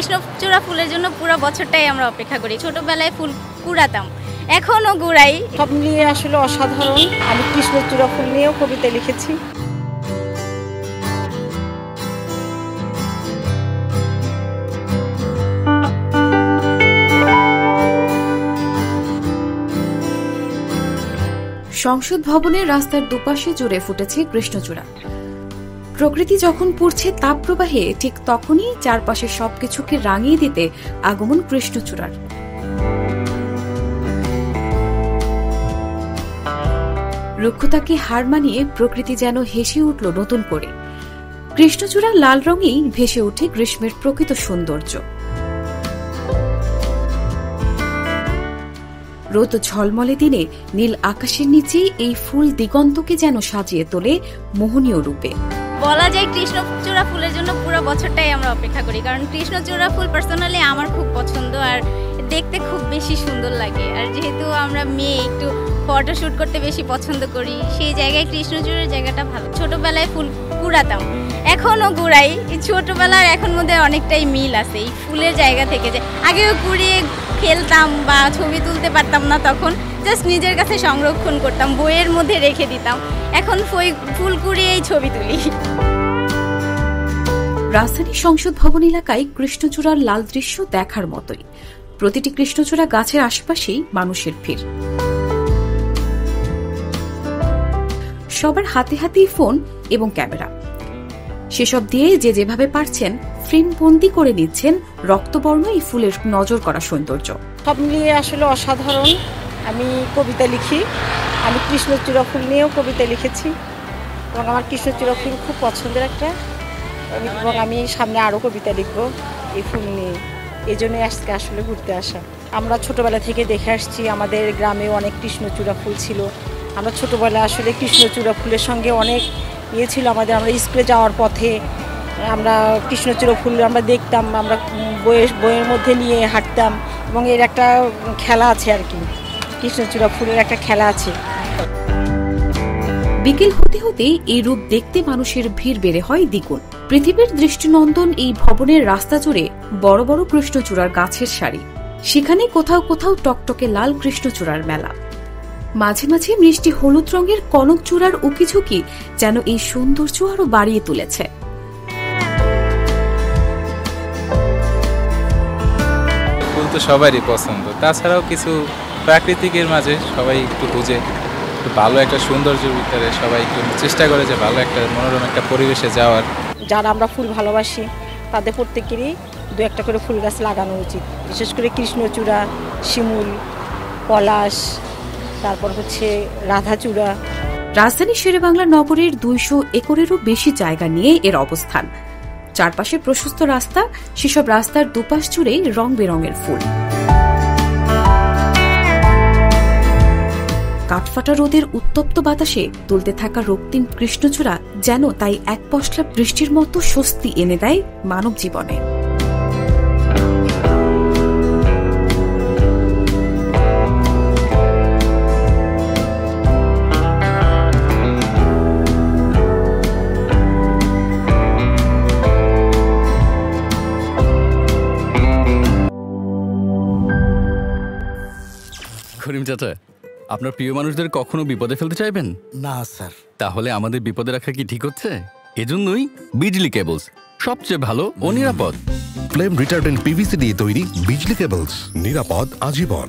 কৃষ্ণচূড়া ফুলের জন্য পুরো বছরটাই আমরা অপেক্ষা করি। ছোটবেলায় ফুল কুড়াতাম, এখনো কুড়াই। সব মিলিয়ে আসলে অসাধারণ। আমি কৃষ্ণচূড়া ফুল নিয়েও কবিতা লিখেছি। সংসদ ভবনের রাস্তার দুপাশে জুড়ে ফুটেছে কৃষ্ণচূড়া। প্রকৃতি যখন পড়ছে তাপপ্রবাহে, ঠিক তখনই চারপাশে সবকিছুকে রাঙিয়ে দিতে আগমন কৃষ্ণচূড়ার। রুক্ষতাকে হার মানিয়ে প্রকৃতি যেন হেসে উঠল নতুন করে। কৃষ্ণচূড়ার লাল রঙেই ভেসে ওঠে গ্রীষ্মের প্রকৃত সৌন্দর্য। রোদ ঝলমলে দিনে নীল আকাশের নিচে এই ফুল দিগন্তকে যেন সাজিয়ে তোলে মোহনীয় রূপে। বলা যায় কৃষ্ণচূড়া ফুলের জন্য পুরো বছরটাই আমরা অপেক্ষা করি, কারণ কৃষ্ণচূড়া ফুল পার্সোনালি আমার খুব পছন্দ আর দেখতে খুব বেশি সুন্দর লাগে। আর যেহেতু আমরা মেয়ে, একটু ফটোশুট করতে বেশি পছন্দ করি, সেই জায়গায় কৃষ্ণচূড়ার জায়গাটা ভালো। ছোটবেলায় ফুল কুড়াতাম, এখনো কুড়াই। ছোটবেলার এখন মধ্যে অনেকটাই মিল আছে এই ফুলের জায়গা থেকে, যে আগেও কুড়িয়ে খেলতাম বা ছবি তুলতে পারতাম না, তখন জাস্ট নিজের কাছে সংরক্ষণ করতাম, বইয়ের মধ্যে রেখে দিতাম। এখন ফুল কুড়িয়েই ছবি তুলি। রাজধানী সংসদ ভবন এলাকায় কৃষ্ণচূড়ার লাল দৃশ্য দেখার মতোই। প্রতিটি কৃষ্ণচূড়া গাছের আশেপাশেই মানুষের ভিড়। সবার হাতে হাতেই ফোন এবং ক্যামেরা। সেসব দিয়ে যে যেভাবে পারছেন ফ্রেমবন্দি করে নিচ্ছেন রক্তবর্ণ এই ফুলের নজর করা সৌন্দর্য। সব মিলিয়ে আসলে অসাধারণ। আমি কবিতা লিখি, আমি কৃষ্ণচূড়া ফুল নিয়েও কবিতা লিখেছি এবং আমার কৃষ্ণচূড়া ফুল খুব পছন্দের একটা, এবং আমি সামনে আরও কবিতা লিখব এই ফুল নিয়ে। এই জন্যই আজকে আসলে ঘুরতে আসা। আমরা ছোটোবেলা থেকে দেখে আসছি, আমাদের গ্রামেও অনেক কৃষ্ণচূড়া ফুল ছিল। আমরা ছোটোবেলায় আসলে কৃষ্ণচূড়া ফুলের সঙ্গে অনেক ছিল আমাদের। আমরা স্কুলে যাওয়ার পথে আমরা কৃষ্ণচূড়া ফুল আমরা দেখতাম, আমরা বইয়ের মধ্যে নিয়ে হাঁটতাম, এবং এর একটা খেলা আছে আর কি, কৃষ্ণচূড়া ফুলের একটা খেলা আছে। বিকেল হতে হতে এই রূপ দেখতে মানুষের ভিড় বেড়ে হয় দ্বিগুণ। পৃথিবীর দৃষ্টিনন্দন এই ভবনের রাস্তা জুড়ে বড় বড় কৃষ্ণচূড়ার গাছের সারি। সেখানে কোথাও কোথাও টকটকে লাল কৃষ্ণচূড়ার মেলা। মাঝে মাঝে মিষ্টি হলুদ রঙের কনকচূড়ার উকিঝুঁকি যেন এই সৌন্দর্য আরো বাড়িয়ে তুলেছে। ফুল তো সবারই পছন্দ, তাছাড়াও কিছু প্রাকৃতিকের মাঝে সবাই একটু বুঝে, একটু ভালো একটা সৌন্দর্যের ভিতরে সবাই একটু চেষ্টা করে যে ভালো একটা মনোরম একটা পরিবেশে যাওয়ার। যারা আমরা ফুল ভালোবাসি তাদের প্রত্যেকেরই দু একটা করে ফুল গাছ লাগানো উচিত, বিশেষ করে কৃষ্ণচূড়া, শিমুল, পলাশ, তারপর হচ্ছে রাধাচূড়া। রাজধানী শেরেবাংলা নগরের 200 একরেরও বেশি জায়গা নিয়ে এর অবস্থান। চারপাশে প্রশস্ত রাস্তা, সেসব রাস্তার দুপাশ জুড়ে রং বেরঙের ফুল। কাঠফাটা রোদের উত্তপ্ত বাতাসে তুলতে থাকা রক্তিম কৃষ্ণচূড়া যেন তাই এক পশলা বৃষ্টির মতো স্বস্তি এনে দেয় মানব জীবনে। করিম চাচা, আপনার প্রিয় মানুষদের কখনো বিপদে ফেলতে চাইবেন না স্যার। তাহলে আমাদের বিপদে রাখা কি ঠিক হচ্ছে? এজন্যই বিজলি কেবলস সবচেয়ে ভালো ও নিরাপদ। ফ্লেম রিটার্ডেন্ট পিভিসি দিয়ে তৈরি বিজলি কেবলস, নিরাপদ আজীবন।